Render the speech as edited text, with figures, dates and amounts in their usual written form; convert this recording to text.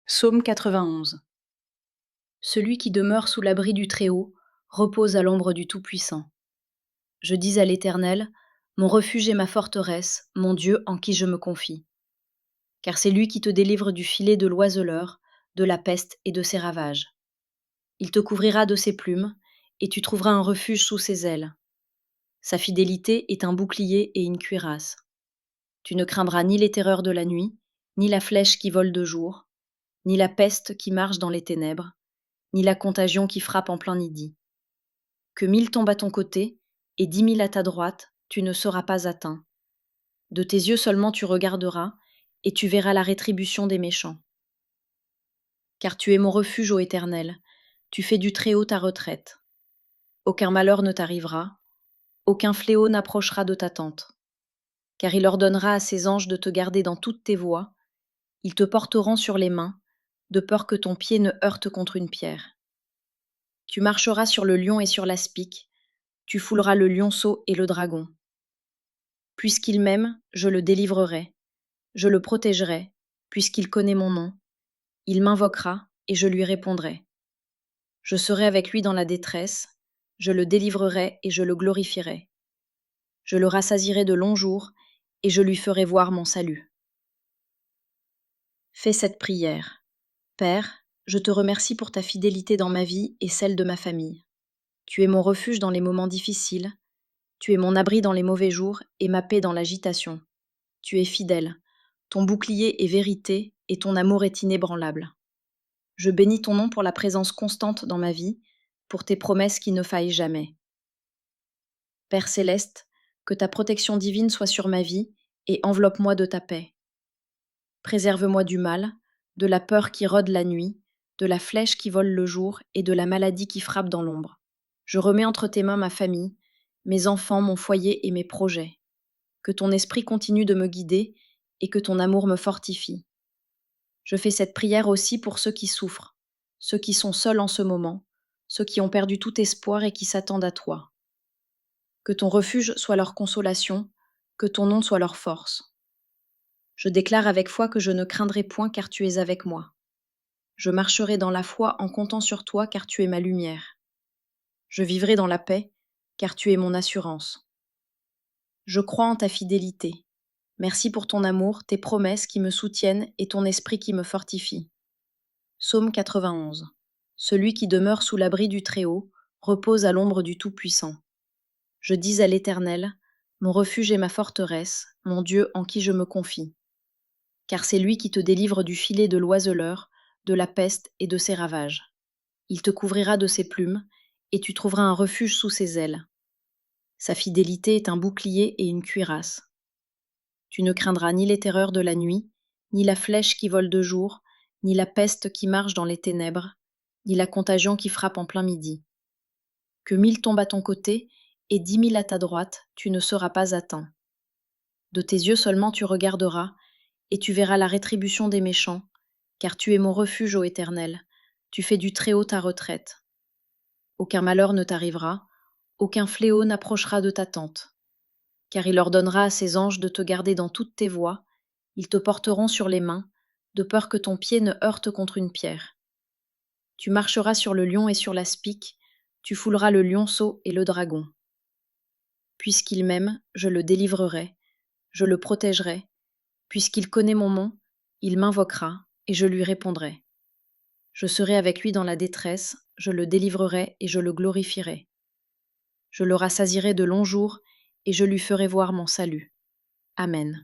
Psaume 91. Celui qui demeure sous l'abri du Très-Haut repose à l'ombre du Tout-Puissant. Je dis à l'Éternel, mon refuge et ma forteresse, mon Dieu en qui je me confie. Car c'est lui qui te délivre du filet de l'oiseleur, de la peste et de ses ravages. Il te couvrira de ses plumes, et tu trouveras un refuge sous ses ailes. Sa fidélité est un bouclier et une cuirasse. Tu ne craindras ni les terreurs de la nuit, ni la flèche qui vole de jour, ni la peste qui marche dans les ténèbres, ni la contagion qui frappe en plein midi. Que 1000 tombent à ton côté, et 10 000 à ta droite, tu ne seras pas atteint. De tes yeux seulement tu regarderas, et tu verras la rétribution des méchants. Car tu es mon refuge, ô Éternel, tu fais du Très-Haut ta retraite. Aucun malheur ne t'arrivera, aucun fléau n'approchera de ta tente. Car il ordonnera à ses anges de te garder dans toutes tes voies, ils te porteront sur les mains, de peur que ton pied ne heurte contre une pierre. Tu marcheras sur le lion et sur l'aspic, tu fouleras le lionceau et le dragon. Puisqu'il m'aime, je le délivrerai, je le protégerai, puisqu'il connaît mon nom. Il m'invoquera, et je lui répondrai. Je serai avec lui dans la détresse, je le délivrerai et je le glorifierai. Je le rassasierai de longs jours, et je lui ferai voir mon salut. Fais cette prière. Père, je te remercie pour ta fidélité dans ma vie et celle de ma famille. Tu es mon refuge dans les moments difficiles, tu es mon abri dans les mauvais jours et ma paix dans l'agitation. Tu es fidèle, ton bouclier est vérité et ton amour est inébranlable. Je bénis ton nom pour la présence constante dans ma vie, pour tes promesses qui ne faillent jamais. Père céleste, que ta protection divine soit sur ma vie et enveloppe-moi de ta paix. Préserve-moi du mal, de la peur qui rôde la nuit, de la flèche qui vole le jour et de la maladie qui frappe dans l'ombre. Je remets entre tes mains ma famille, mes enfants, mon foyer et mes projets. Que ton esprit continue de me guider et que ton amour me fortifie. Je fais cette prière aussi pour ceux qui souffrent, ceux qui sont seuls en ce moment, ceux qui ont perdu tout espoir et qui s'attendent à toi. Que ton refuge soit leur consolation, que ton nom soit leur force. Je déclare avec foi que je ne craindrai point car tu es avec moi. Je marcherai dans la foi en comptant sur toi car tu es ma lumière. Je vivrai dans la paix car tu es mon assurance. Je crois en ta fidélité. Merci pour ton amour, tes promesses qui me soutiennent et ton esprit qui me fortifie. Psaume 91. Celui qui demeure sous l'abri du Très-Haut repose à l'ombre du Tout-Puissant. Je dis à l'Éternel, mon refuge et ma forteresse, mon Dieu en qui je me confie. Car c'est lui qui te délivre du filet de l'oiseleur, de la peste et de ses ravages. Il te couvrira de ses plumes, et tu trouveras un refuge sous ses ailes. Sa fidélité est un bouclier et une cuirasse. Tu ne craindras ni les terreurs de la nuit, ni la flèche qui vole de jour, ni la peste qui marche dans les ténèbres, ni la contagion qui frappe en plein midi. Que 1000 tombent à ton côté, et 10 000 à ta droite, tu ne seras pas atteint. De tes yeux seulement tu regarderas, et tu verras la rétribution des méchants, car tu es mon refuge, ô Éternel, tu fais du Très-Haut ta retraite. Aucun malheur ne t'arrivera, aucun fléau n'approchera de ta tente. Car il ordonnera à ses anges de te garder dans toutes tes voies, ils te porteront sur les mains, de peur que ton pied ne heurte contre une pierre. Tu marcheras sur le lion et sur l'aspic, tu fouleras le lionceau et le dragon. Puisqu'il m'aime, je le délivrerai, je le protégerai. Puisqu'il connaît mon nom, il m'invoquera, et je lui répondrai. Je serai avec lui dans la détresse, je le délivrerai et je le glorifierai. Je le rassasierai de longs jours, et je lui ferai voir mon salut. Amen.